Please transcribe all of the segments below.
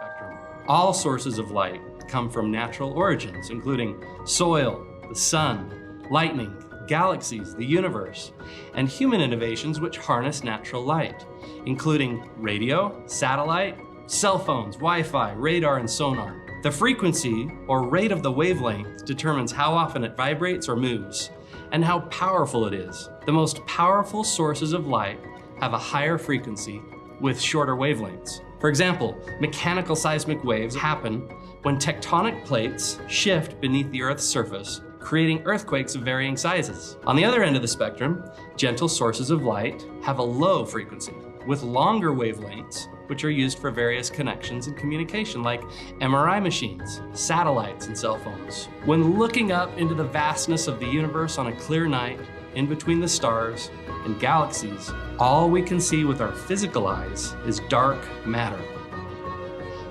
spectrum. All sources of light come from natural origins, including soil, the sun, lightning, galaxies, the universe, and human innovations which harness natural light, including radio, satellite, cell phones, Wi-Fi, radar, and sonar. The frequency or rate of the wavelength determines how often it vibrates or moves, and how powerful it is. The most powerful sources of light have a higher frequency with shorter wavelengths. For example, mechanical seismic waves happen when tectonic plates shift beneath the Earth's surface, creating earthquakes of varying sizes. On the other end of the spectrum, gentle sources of light have a low frequency with longer wavelengths, which are used for various connections and communication, like MRI machines, satellites, and cell phones. When looking up into the vastness of the universe on a clear night, in between the stars and galaxies, all we can see with our physical eyes is dark matter.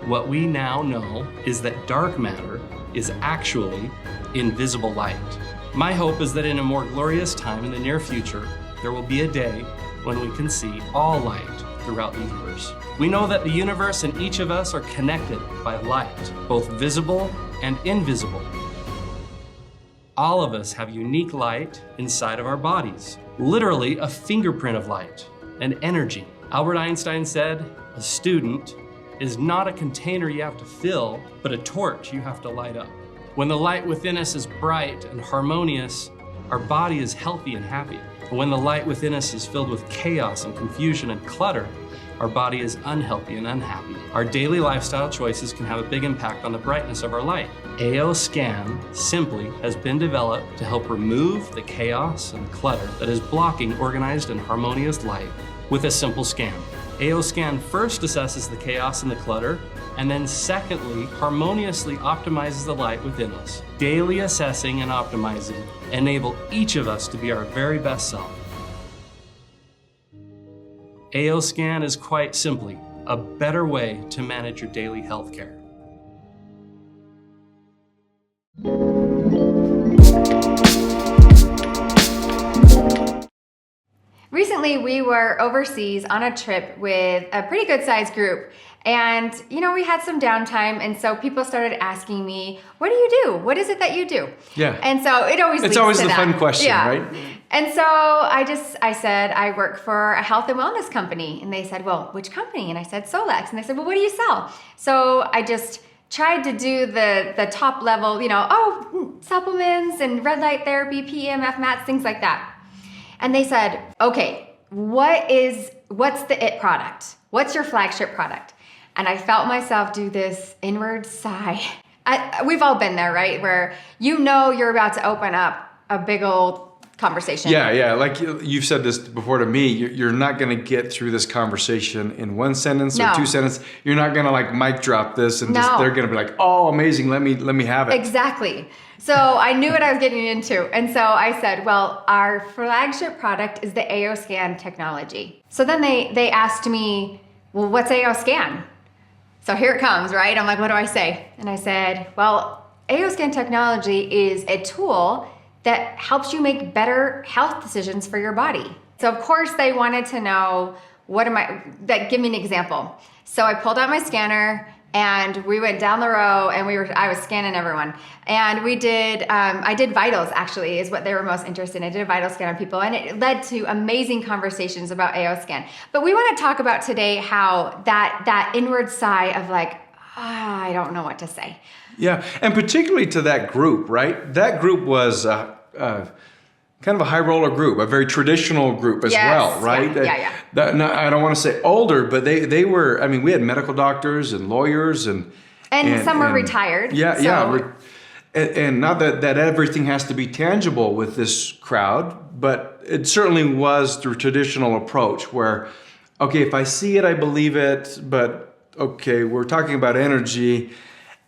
What we now know is that dark matter is actually invisible light. My hope is that in a more glorious time in the near future, there will be a day when we can see all light throughout the universe. We know that the universe and each of us are connected by light, both visible and invisible. All of us have unique light inside of our bodies, literally a fingerprint of light and energy. Albert Einstein said, "A student is not a container you have to fill, but a torch you have to light up." When the light within us is bright and harmonious, our body is healthy and happy. When the light within us is filled with chaos and confusion and clutter, our body is unhealthy and unhappy. Our daily lifestyle choices can have a big impact on the brightness of our light. AO Scan simply has been developed to help remove the chaos and clutter that is blocking organized and harmonious light with a simple scan. AO Scan first assesses the chaos and the clutter, and then secondly, harmoniously optimizes the light within us. Daily assessing and optimizing enable each of us to be our very best self. AO Scan is quite simply a better way to manage your daily health care. Recently, we were overseas on a trip with a pretty good sized group. And, we had some downtime. And so people started asking me, what do you do? What is it that you do? Yeah. And so it always leads It's always to the that. fun question, Yeah. right? And so I said, I work for a health and wellness company. And they said, well, which company? And I said, Solex. And they said, well, what do you sell? So I just tried to do the top level, supplements and red light therapy, PEMF mats, things like that. And they said, okay, what's the it product? What's your flagship product? And I felt myself do this inward sigh. We've all been there, right? Where you're about to open up a big old conversation. Yeah. Like you've said this before to me, you're not going to get through this conversation in one sentence or two sentences. You're not going to like mic drop this and they're going to be like, oh, amazing. Let me have it. Exactly. So I knew what I was getting into. And so I said, well, our flagship product is the AO Scan technology. So then they asked me, well, what's AO Scan? So here it comes, right? I'm like, what do I say? And I said, well, AO Scan technology is a tool that helps you make better health decisions for your body. So of course they wanted to know, give me an example. So I pulled out my scanner and we went down the row and I was scanning everyone. And we did, I did vitals actually is what they were most interested in. I did a vital scan on people and it led to amazing conversations about AO Scan. But we want to talk about today how that inward sigh of like, I don't know what to say. Yeah, and particularly to that group, right? That group was kind of a high roller group, a very traditional group as well, right? Yeah. I don't want to say older, but they were, we had medical doctors and lawyers and some were retired. Yeah. And not that everything has to be tangible with this crowd, but it certainly was the traditional approach where, okay, if I see it, I believe it, but okay, we're talking about energy.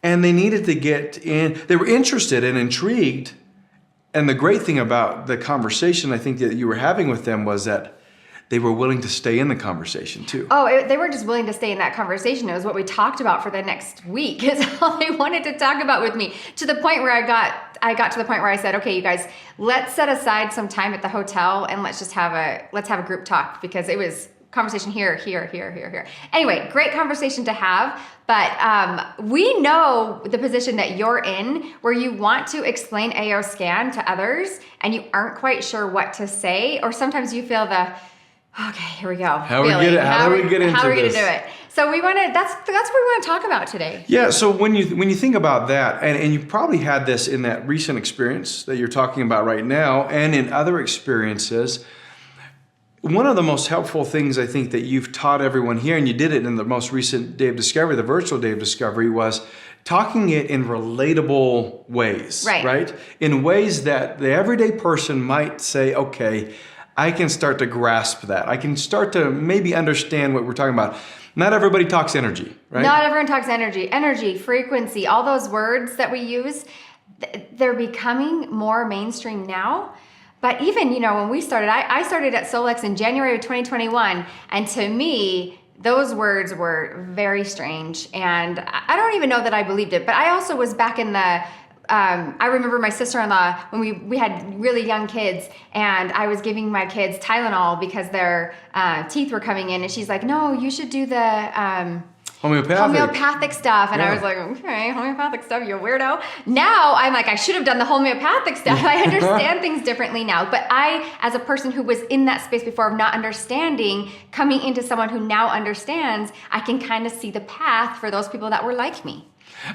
And they needed to get in, they were interested and intrigued. And the great thing about the conversation I think that you were having with them was that they were willing to stay in the conversation too. Oh, they were just willing to stay in that conversation. It was what we talked about for the next week. Is all they wanted to talk about with me. To the point where I got to the point where I said, okay, you guys, let's set aside some time at the hotel and let's have a group talk because it was conversation here. Anyway, great conversation to have. But we know the position that you're in where you want to explain AO scan to others and you aren't quite sure what to say, or sometimes you feel okay, here we go. How do we get into this? How are we going to do it? So that's what we want to talk about today. Yeah, so when you think about that, and you probably had this in that recent experience that you're talking about right now, and in other experiences, one of the most helpful things I think that you've taught everyone here, and you did it in the most recent Day of Discovery, the virtual Day of Discovery, was talking it in relatable ways, right? In ways that the everyday person might say, okay, I can start to grasp that. I can start to maybe understand what we're talking about. Not everybody talks energy, right? Not everyone talks energy. Energy, frequency, all those words that we use, they're becoming more mainstream now. But even, when we started, I started at Solex in January of 2021. And to me, those words were very strange. And I don't even know that I believed it. But I also was back in the, I remember my sister-in-law when we had really young kids, and I was giving my kids Tylenol because their teeth were coming in. And she's like, no, you should do the homeopathic stuff. And I was like, okay, homeopathic stuff, you weirdo. Now I'm like, I should have done the homeopathic stuff. I understand things differently now. But I, as a person who was in that space before of not understanding, coming into someone who now understands, I can kind of see the path for those people that were like me.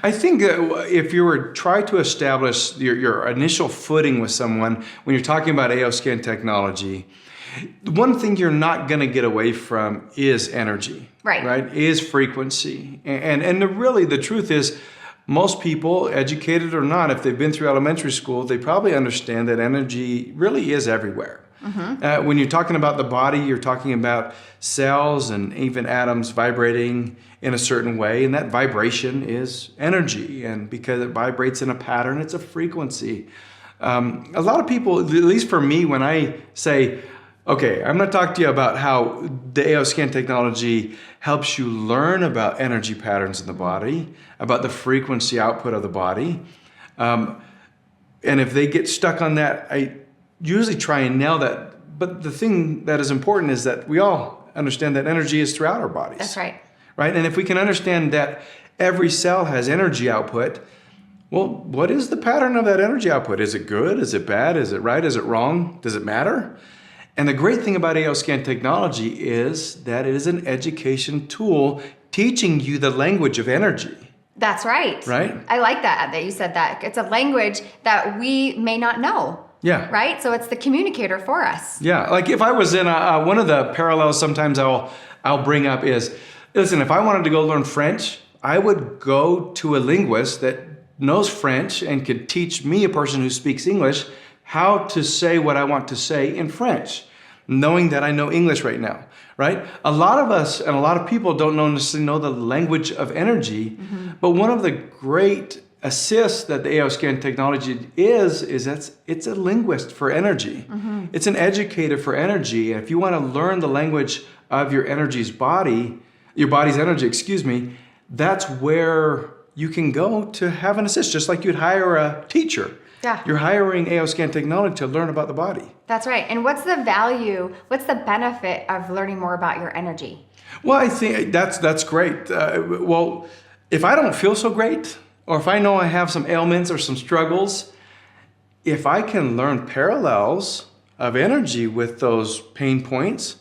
I think if you were trying to establish your initial footing with someone, when you're talking about AO scan technology, one thing you're not going to get away from is energy, right? Is frequency. And really the truth is, most people, educated or not, if they've been through elementary school, they probably understand that energy really is everywhere. Mm-hmm. When you're talking about the body, you're talking about cells and even atoms vibrating in a certain way, and that vibration is energy. And because it vibrates in a pattern, it's a frequency. A lot of people, at least for me, when I say, okay, I'm going to talk to you about how the AO scan technology helps you learn about energy patterns in the body, about the frequency output of the body. And if they get stuck on that, I usually try and nail that. But the thing that is important is that we all understand that energy is throughout our bodies. That's right. Right? And if we can understand that every cell has energy output, well, what is the pattern of that energy output? Is it good? Is it bad? Is it right? Is it wrong? Does it matter? And the great thing about AO scan technology is that it is an education tool teaching you the language of energy. That's right. Right? I like that you said that. It's a language that we may not know. Yeah. Right? So it's the communicator for us. Yeah. Like if I was in one of the parallels sometimes I'll bring up is, listen, if I wanted to go learn French, I would go to a linguist that knows French and could teach me, a person who speaks English, how to say what I want to say in French, knowing that I know English right now, right? A lot of us and a lot of people don't necessarily know the language of energy, mm-hmm. but one of the great assists that the AO scan technology is that it's a linguist for energy. Mm-hmm. It's an educator for energy. And if you want to learn the language of your body's energy, that's where you can go to have an assist, just like you'd hire a teacher. Yeah. You're hiring AO scan technology to learn about the body. That's right. And what's the benefit of learning more about your energy? Well, I think that's great. Well, if I don't feel so great, or if I know I have some ailments or some struggles, if I can learn parallels of energy with those pain points,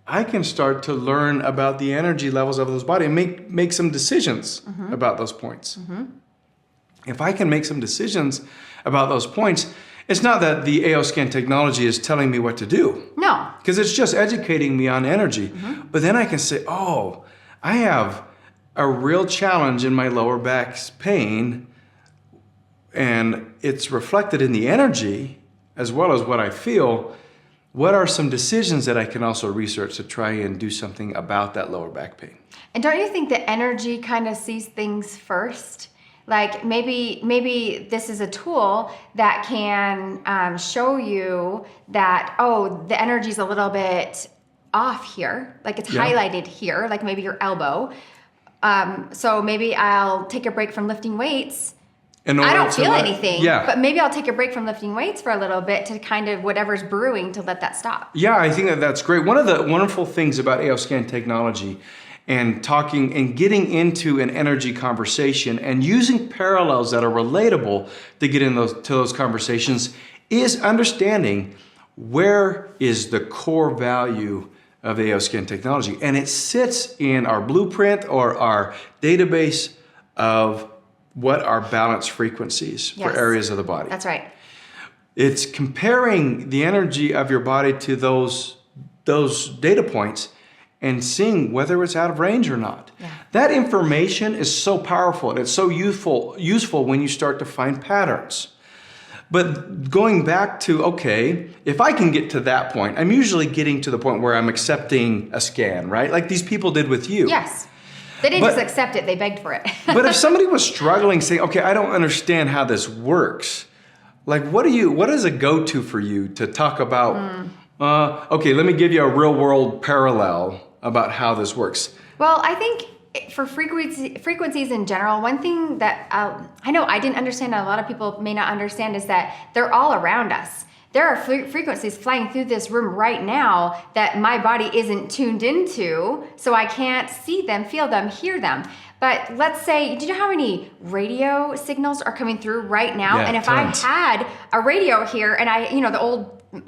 I can start to learn about the energy levels of those bodies and make some decisions mm-hmm. about those points. Mm-hmm. If I can make some decisions about those points, it's not that the AO scan technology is telling me what to do. No. Because it's just educating me on energy. Mm-hmm. But then I can say, oh, I have a real challenge in my lower back pain, and it's reflected in the energy as well as what I feel. What are some decisions that I can also research to try and do something about that lower back pain? And don't you think that energy kind of sees things first? Like maybe this is a tool that can show you that, oh, the energy's a little bit off here, like it's highlighted here, like maybe your elbow. So maybe I'll take a break from lifting weights In I order don't to feel let- anything, Yeah. but maybe I'll take a break from lifting weights for a little bit to kind of whatever's brewing to let that stop. Yeah, I think that's great. One of the wonderful things about AO scan technology and talking and getting into an energy conversation and using parallels that are relatable to get in those conversations is understanding where is the core value of the AO scan technology. And it sits in our blueprint or our database of what are balanced frequencies for Yes. areas of the body. That's right. It's comparing the energy of your body to those data points and seeing whether it's out of range or not. Yeah. That information is so powerful and it's so useful when you start to find patterns. But going back to, okay, if I can get to that point, I'm usually getting to the point where I'm accepting a scan, right? Like these people did with you. Yes. They didn't But- just accept it, they begged for it. But if somebody was struggling, saying, okay, I don't understand how this works, like what is a go-to for you to talk about, okay, let me give you a real world parallel about how this works. Well, I think for frequencies in general, one thing that I know I didn't understand, and a lot of people may not understand, is that they're all around us. There are frequencies flying through this room right now that my body isn't tuned into, so I can't see them, feel them, hear them. But let's say, do you know how many radio signals are coming through right now? Yeah, And if tons. I had a radio here, and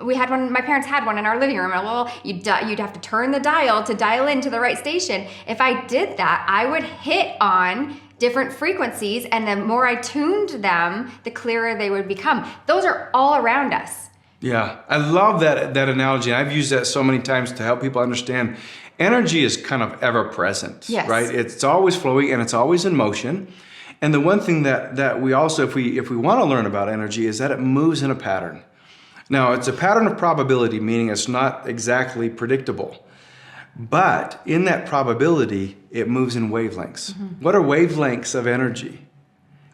we had one, my parents had one in our living room, and well, you'd have to turn the dial to dial into the right station. If I did that, I would hit on different frequencies, and the more I tuned them, the clearer they would become. Those are all around us. Yeah, I love that analogy. I've used that so many times to help people understand energy is kind of ever present, Yes. right? It's always flowing and it's always in motion. And the one thing that we also, if we want to learn about energy, is that it moves in a pattern. Now, it's a pattern of probability, meaning it's not exactly predictable. But in that probability, it moves in wavelengths. What are wavelengths of energy?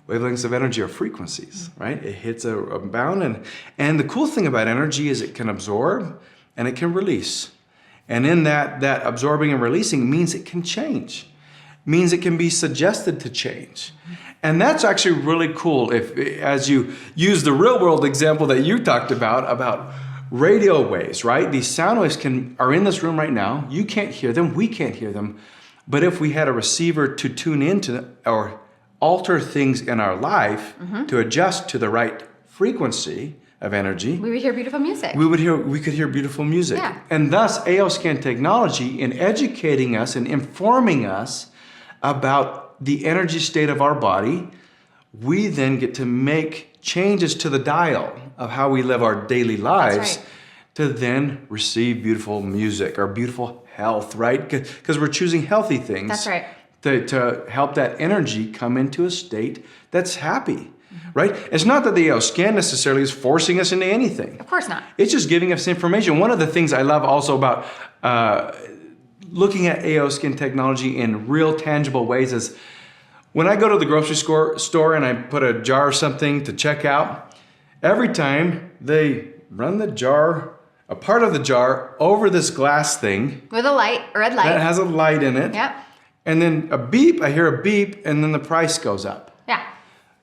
Wavelengths of energy are frequencies, right? It hits a bound, and the cool thing about energy is it can absorb and it can release. And in that absorbing and releasing means it can change, means it can be suggested to change. And that's actually really cool if, as you use the real world example that you talked about radio waves, right? These sound waves are in this room right now. You can't hear them, we can't hear them. But if we had a receiver to tune into or alter things in our life to adjust to the right frequency of energy, We would hear beautiful music. we could hear beautiful music. Yeah. And thus AO scan technology in educating us and informing us about the energy state of our body, we then get to make changes to the dial of how we live our daily lives right. to then receive beautiful music or beautiful health, right? Because we're choosing healthy things. That's right. To help that energy come into a state that's happy, right? It's not that the AO scan necessarily is forcing us into anything. Of course not. It's just giving us information. One of the things I love also about looking at AO scan technology in real tangible ways is when I go to the grocery store and I put a jar of something to check out, every time they run a part of the jar over this glass thing With a red light. that has a light in it. Yep. And then I hear a beep, and then the price goes up. Yeah.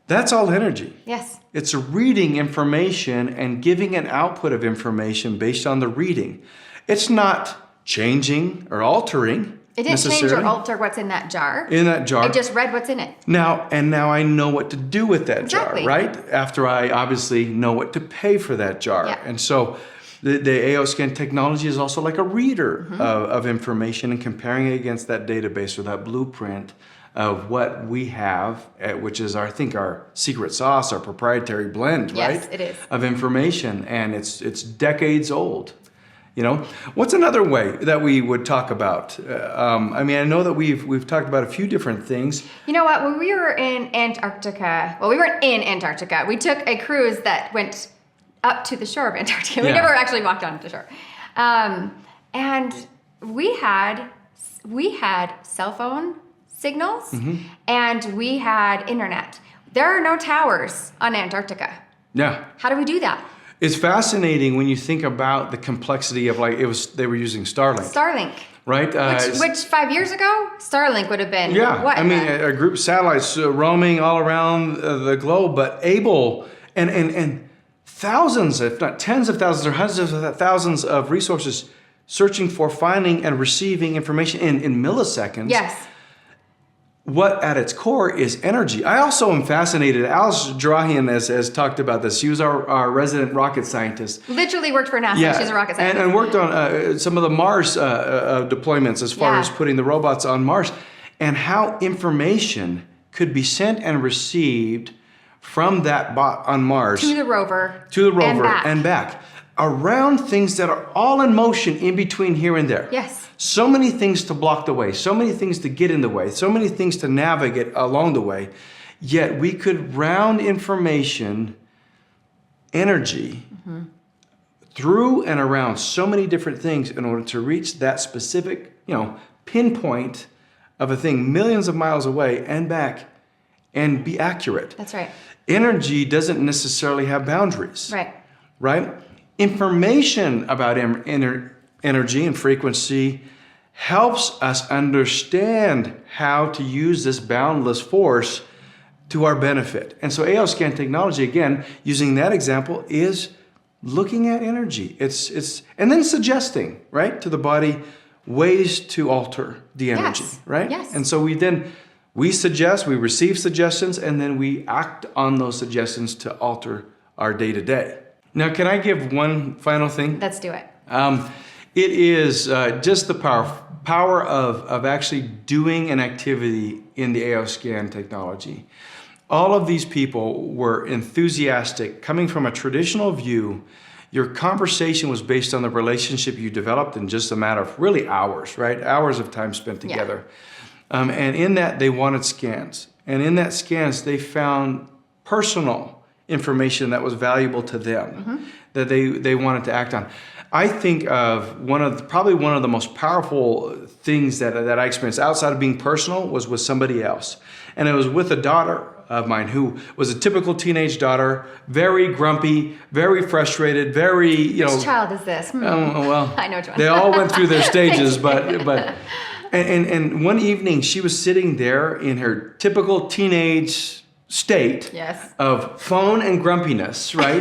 That's all energy. Yes. It's reading information and giving an output of information based on the reading. It's not changing or altering. It didn't change or necessarily alter what's in that jar. in that jar. It just read what's in it. Now I know what to do with that Exactly. jar, right? After I obviously know what to pay for that jar. Yeah. And so the AO scan technology is also like a reader of information and comparing it against that database or that blueprint of what we have, which is I think our secret sauce, our proprietary blend, Yes, right? it is. Of information, and it's decades old. You know, what's another way that we would talk about? I know that we've talked about a few different things. You know what? When we were in Antarctica, we weren't in Antarctica. We took a cruise that went up to the shore of Antarctica. We Yeah. never actually walked on the shore. And we had cell phone signals and we had internet. There are no towers on Antarctica. Yeah. How do we do that? It's fascinating when you think about the complexity of they were using Starlink. Starlink. Right? Which 5 years ago, Starlink would have been. Yeah. What? I mean, a group of satellites roaming all around the globe, but able and thousands, if not tens of thousands or hundreds of thousands of resources searching for, finding, and receiving information in milliseconds. Yes. What at its core is energy. I also am fascinated. Alice Drahian has talked about this. She was our resident rocket scientist. Literally worked for NASA. Yeah, She's a rocket scientist. and worked on some of the Mars deployments as far as putting the robots on Mars, and how information could be sent and received from that bot on Mars to the rover and back around things that are all in motion in between here and there. Yes. So many things to block the way, so many things to get in the way, so many things to navigate along the way. Yet we could round information, energy, through and around so many different things in order to reach that specific, pinpoint of a thing millions of miles away and back and be accurate. That's right. Energy doesn't necessarily have boundaries. Right? Information about energy and frequency helps us understand how to use this boundless force to our benefit. And so AO scan technology, again, using that example, is looking at energy. It's and then suggesting, right, to the body ways to alter the energy, right? Yes. And so we suggest, we receive suggestions, and then we act on those suggestions to alter our day-to-day. Now, can I give one final thing? Let's do it. It is just the power of actually doing an activity in the AO scan technology. All of these people were enthusiastic, coming from a traditional view. Your conversation was based on the relationship you developed in just a matter of really hours, right? Hours of time spent together. And in that, they wanted scans. And in that scans, they found personal information that was valuable to them, that they wanted to act on. I think of probably one of the most powerful things that I experienced outside of being personal was with somebody else. And it was with a daughter of mine who was a typical teenage daughter, very grumpy, very frustrated, very, Which child is this? Well, I know which one. They all went through their stages, and one evening she was sitting there in her typical teenage state of phone and grumpiness, right?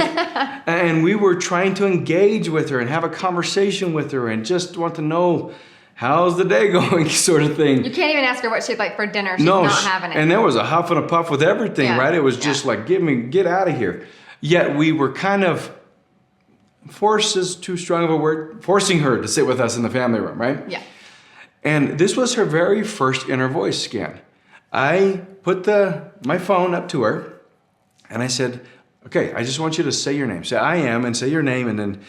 And we were trying to engage with her and have a conversation with her and just want to know, how's the day going, sort of thing. You can't even ask her what she'd like for dinner. She's not having it. And there was a huff and a puff with everything, right? It was just like, get out of here. Yet we were kind of, force is too strong of a word, forcing her to sit with us in the family room, right? Yeah. And this was her very first inner voice scan. I put my phone up to her and I said, okay, I just want you to say your name. Say I am and say your name, and then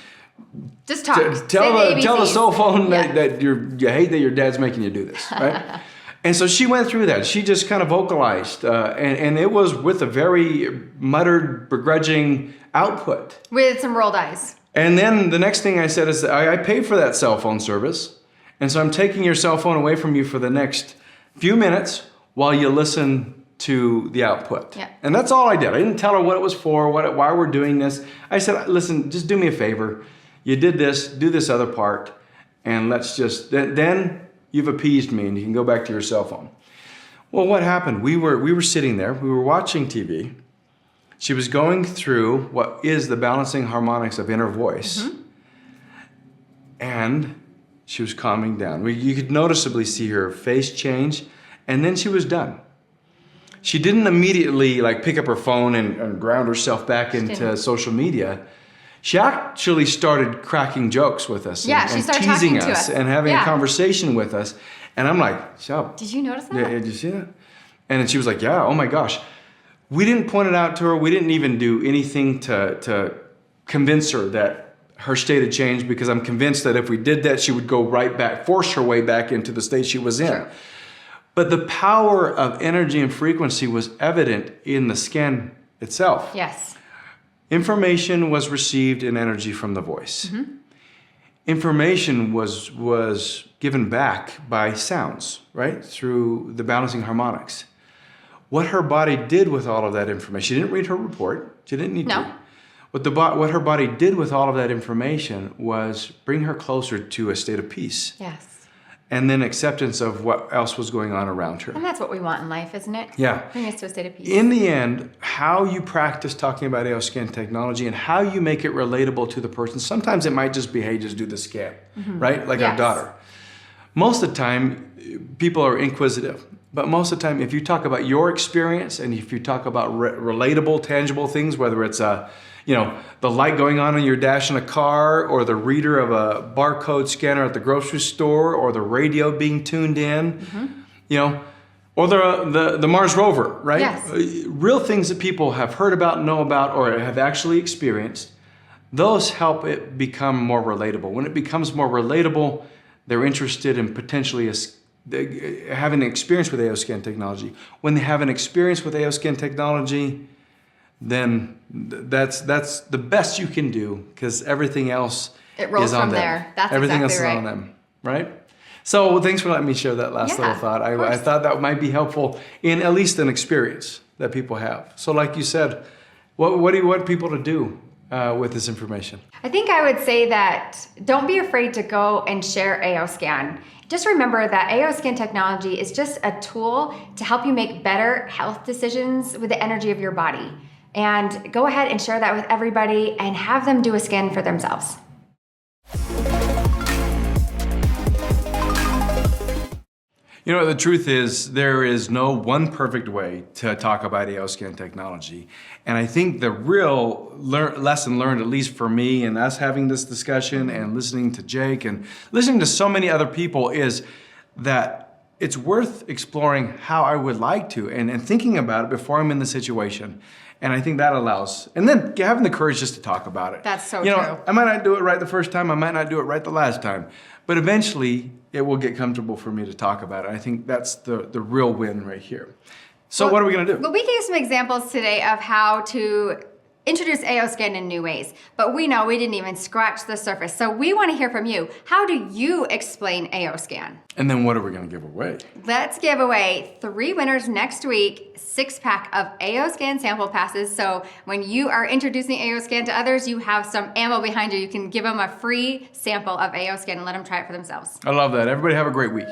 just talk. Tell the cell phone that you hate that your dad's making you do this, right? And so she went through that. She just kind of vocalized, and it was with a very muttered, begrudging output. With some rolled eyes. And then the next thing I said is, I paid for that cell phone service, and so I'm taking your cell phone away from you for the next few minutes while you listen to the output. Yeah. And that's all I did. I didn't tell her what it was for, why we're doing this. I said, listen, just do me a favor. You did this, do this other part, and let's just, then you've appeased me and you can go back to your cell phone. Well, what happened? We were sitting there, we were watching TV. She was going through what is the balancing harmonics of inner voice. And she was calming down. You could noticeably see her face change, and then she was done. She didn't immediately pick up her phone and ground herself back into social media. She actually started cracking jokes with us and teasing us and having a conversation with us. And I'm like, did you notice that? Yeah, did you see that? And then she was like, yeah, oh my gosh. We didn't point it out to her. We didn't even do anything to convince her that her state had changed, because I'm convinced that if we did that, she would go right back, force her way back into the state she was in. Sure. But the power of energy and frequency was evident in the scan itself. Yes. Information was received in energy from the voice. Information was given back by sounds, right? Through the balancing harmonics. What her body did with all of that information, she didn't read her report. She didn't need to. what her body did with all of that information was bring her closer to a state of peace. Yes. And then acceptance of what else was going on around her. And that's what we want in life, isn't it? Yeah. Bring us to a state of peace. In the end, how you practice talking about AO scan technology and how you make it relatable to the person. Sometimes it might just be, hey, just do the scan, right? Like our daughter. Most of the time, people are inquisitive. But most of the time, if you talk about your experience and if you talk about relatable, tangible things, whether it's the light going on in your dash in a car, or the reader of a barcode scanner at the grocery store, or the radio being tuned in, or the Mars rover, right? Yes. Real things that people have heard about, know about, or have actually experienced, those help it become more relatable. When it becomes more relatable, they're interested in potentially having an experience with AO scan technology. When they have an experience with AO scan technology, then that's the best you can do, because everything else it rolls is on from them. there. That's everything exactly else right. is on them, right? So thanks for letting me share that last little thought. I thought that might be helpful in at least an experience that people have. So like you said, what do you want people to do with this information? I think I would say that don't be afraid to go and share AO scan. Just remember that AO scan technology is just a tool to help you make better health decisions with the energy of your body. And go ahead and share that with everybody and have them do a scan for themselves. The truth is there is no one perfect way to talk about AO scan technology. And I think the real lesson learned, at least for me and us having this discussion and listening to Jake and listening to so many other people, is that it's worth exploring how I would like to and thinking about it before I'm in the situation. And I think that allows, and then having the courage just to talk about it. That's so true. I might not do it right the first time, I might not do it right the last time, but eventually it will get comfortable for me to talk about it. I think that's the real win right here. So what are we gonna do? Well, we gave some examples today of how to introduce AO scan in new ways, but we know we didn't even scratch the surface. So we want to hear from you. How do you explain AO scan? And then what are we gonna give away? Let's give away 3 winners next week, 6-pack of AO scan sample passes. So when you are introducing AO scan to others, you have some ammo behind you. You can give them a free sample of AO scan and let them try it for themselves. I love that. Everybody have a great week.